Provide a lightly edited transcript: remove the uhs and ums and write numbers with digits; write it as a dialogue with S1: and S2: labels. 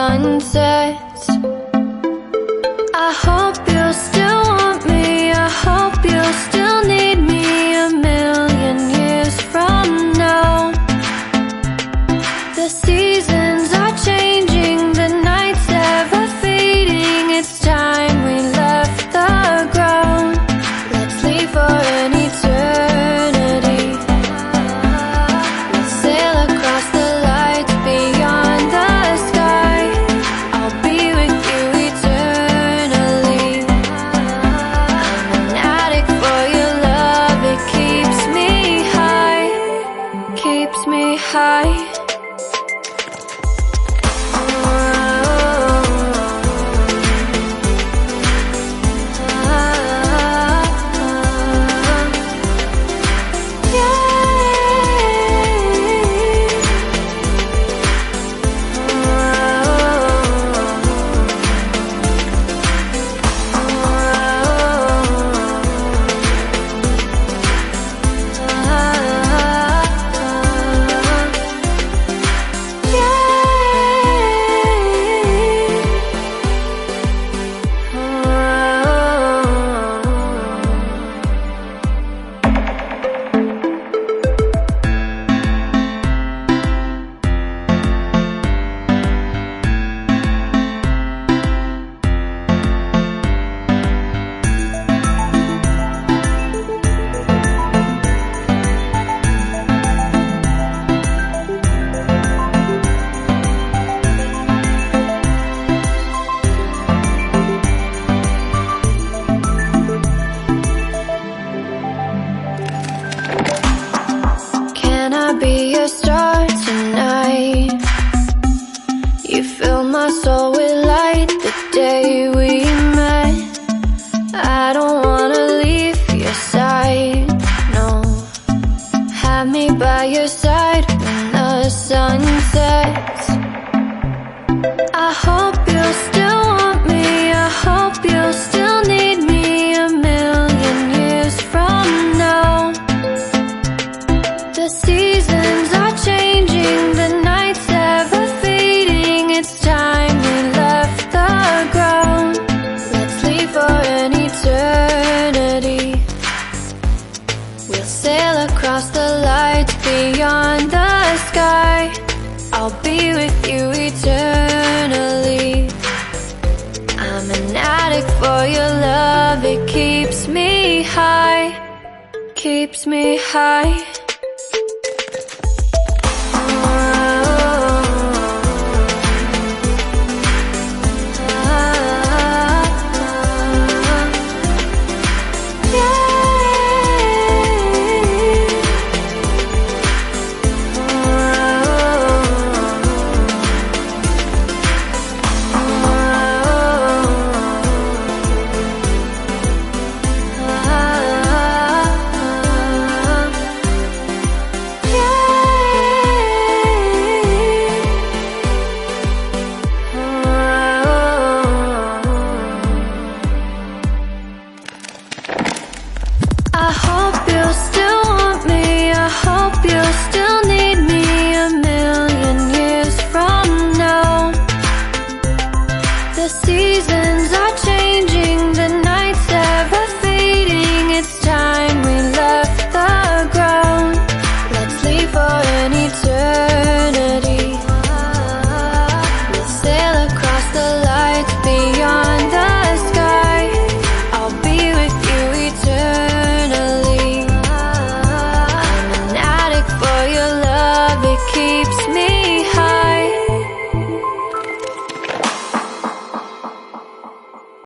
S1: sun sets. I hope you'll still want me, I hope you'll still need me 1,000,000 years from now. The seasons are changing, the nights ever fading. It's time we left the ground. Let's leave for an eternity. We'll sail across the lights beyond the sky. I'll be with you eternally. I'm an addict for your love, it keeps me high, keeps me high. Can I be your star tonight? You fill my soul with light the day we met. I don't wanna leave your side, no. Have me by your side when the sun sets. I hope you'll still want me, I hope you'll still need me 1,000,000 years from now. The seasons are changing, the nights ever fading. It's time we left the ground. Let's leave for an eternity. We'll sail across the lights beyond the sky. I'll be with you eternally. I'm an addict for your love, it keeps me high, keeps me high. I hope you'll still want me, I hope you'll still need me 1,000,000 years from now. The seasons are changing.